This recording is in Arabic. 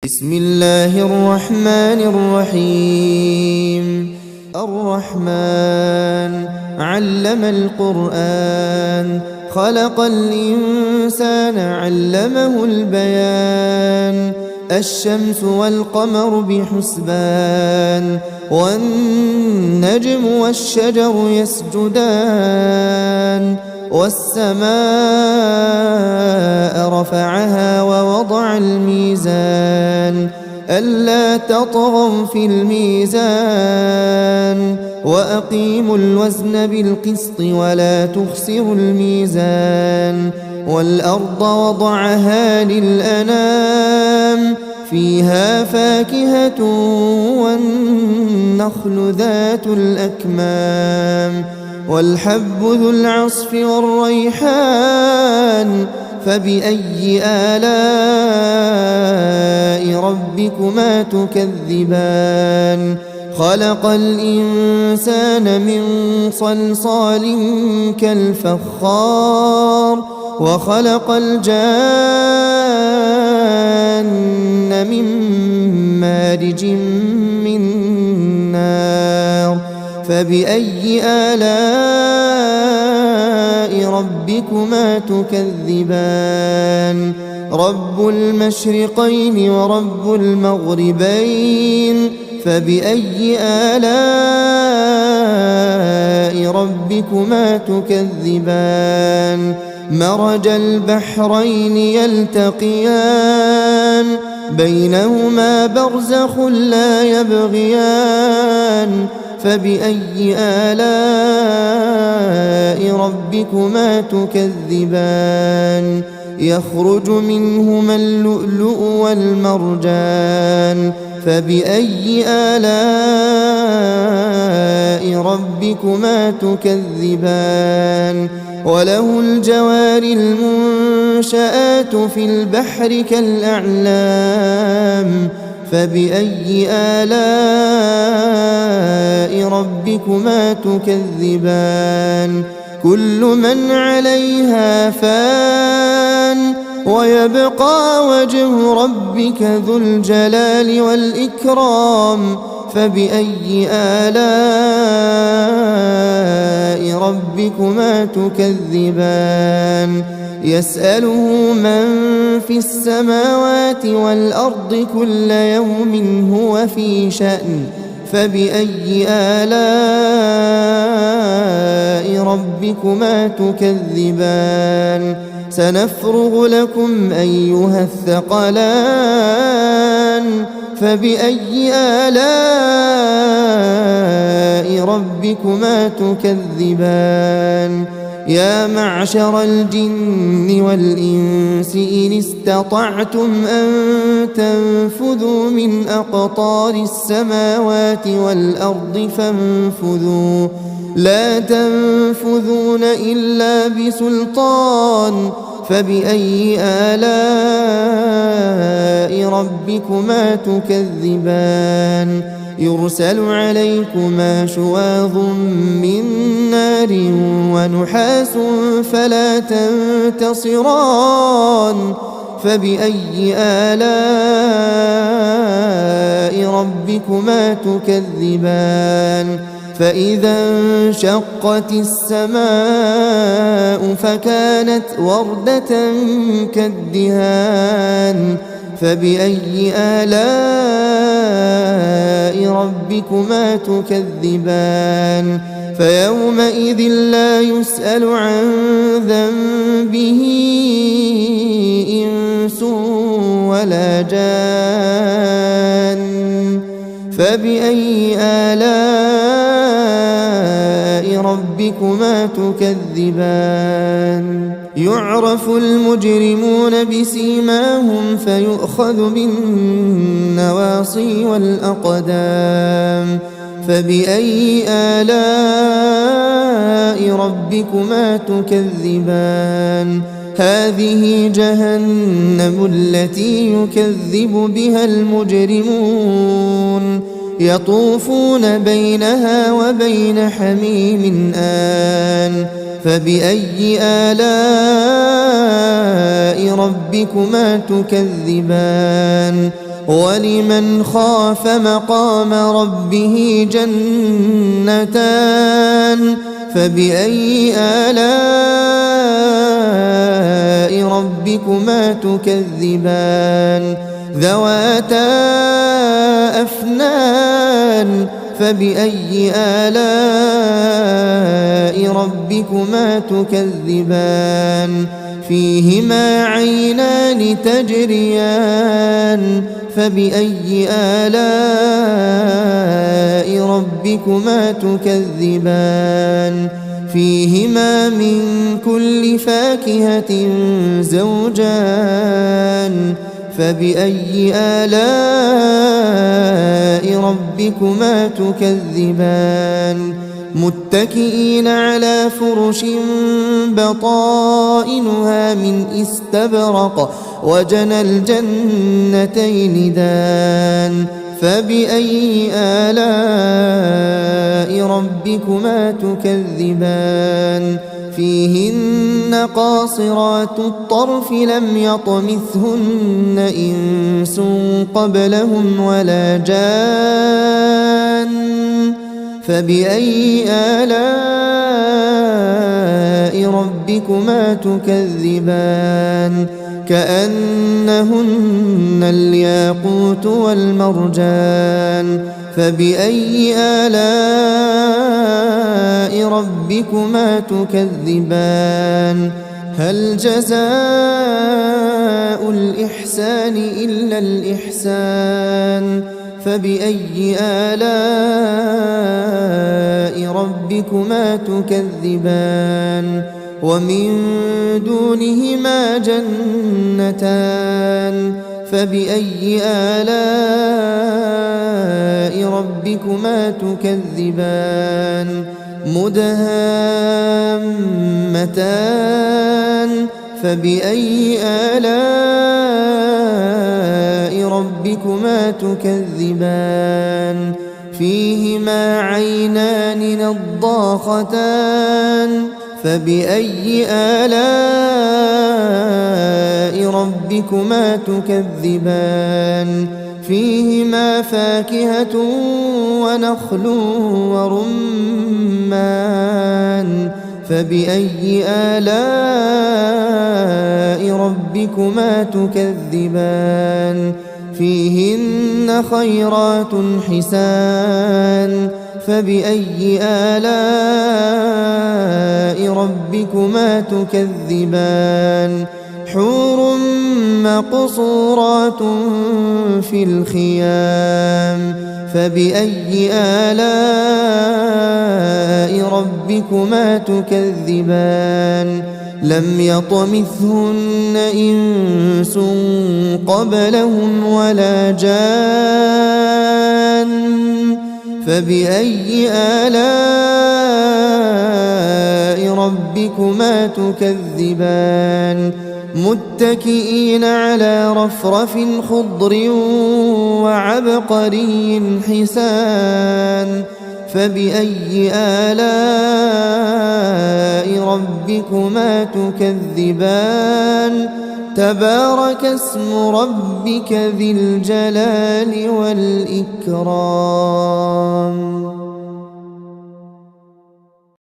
بسم الله الرحمن الرحيم. الرحمن علم القرآن، خلق الإنسان علمه البيان. الشمس والقمر بحسبان، والنجم والشجر يسجدان. والسماء رفعها ووضع الميزان، ألا تطغوا في الميزان. وأقيموا الوزن بالقسط ولا تخسروا الميزان. والأرض وضعها للأنام، فيها فاكهة والنخل ذات الأكمام. والحب ذو العصف والريحان، فبأي آلاء ربكما تكذبان. خلق الإنسان من صلصال كالفخار، وخلق الجان من مارج من نار. فبأي آلاء ربكما تكذبان. رب المشرقين ورب المغربين، فبأي آلاء ربكما تكذبان. مرج البحرين يلتقيان، بينهما برزخ لا يبغيان. فبأي آلاء ربكما تكذبان. يخرج منهما اللؤلؤ والمرجان، فبأي آلاء ربكما تكذبان. وله الجوار المنشآت في البحر كالأعلام، فبأي آلاء ربكما تكذبان. كل من عليها فان، ويبقى وجه ربك ذو الجلال والإكرام. فبأي آلاء ربكما تكذبان. يسأله من في السماوات والأرض كل يوم هو في شأن. فبأي آلاء ربكما تكذبان. سنفرغ لكم أيها الثقلان. فبأي آلاء ربكما تكذبان. يا معشر الجن والإنس إن استطعتم أن تنفذوا من أقطار السماوات والأرض فانفذوا، لا تنفذون إلا بسلطان. فبأي آلاء ربكما تكذبان. يرسل عليكما شواظ من نار ونحاس فلا تنتصران. فبأي آلاء ربكما تكذبان. فإذا انشقت السماء فكانت وردة كالدهان. فبأي آلاء ربكما تكذبان. فيومئذ لا يسأل عن ذنبه إنس ولا جان. فبأي آلاء ربكما تكذبان. يعرف المجرمون بسيماهم فيؤخذ بالنواصي والأقدام. فبأي آلاء ربكما تكذبان. هذه جهنم التي يكذب بها المجرمون، يطوفون بينها وبين حميم آن. فبأي آلاء ربكما تكذبان. ولمن خاف مقام ربه جنتان فبأي آلاء ربكما تكذبان ذواتا أفنان فبأي آلاء ربكما تكذبان فيهما عينان تجريان فبأي آلاء ربكما تكذبان فيهما من كل فاكهة زوجان فبأي آلاء ربكما تكذبان متكئين على فرش بطائنها من استبرق وجنى الجنتين دان فبأي آلاء ربكما تكذبان فيهن قاصرات الطرف لم يطمثهن إنس قبلهم ولا جان فبأي آلاء ربكما تكذبان كأنهن الياقوت والمرجان فبأي آلاء ربكما تكذبان هل جزاء الإحسان إلا الإحسان فبأي آلاء ربكما تكذبان ومن دونهما جنتان فبأي آلاء ربكما تكذبان مدهامتان فبأي آلاء ربكما تكذبان فيهما عينان نضاختان فبأي آلاء ربكما تكذبان فيهما فاكهة ونخل ورمان فبأي آلاء ربكما تكذبان فيهن خيرات حسان فبأي آلاء ربكما تكذبان حور مقصورات في الخيام فبأي آلاء ربكما تكذبان لم يطمثهن إنس قبلهم ولا جان فبأي آلاء ربكما تكذبان متكئين على رفرف خضر وعبقري حسان فبأي آلاء ربكما تكذبان تبارك اسم ربك ذي الجلال والإكرام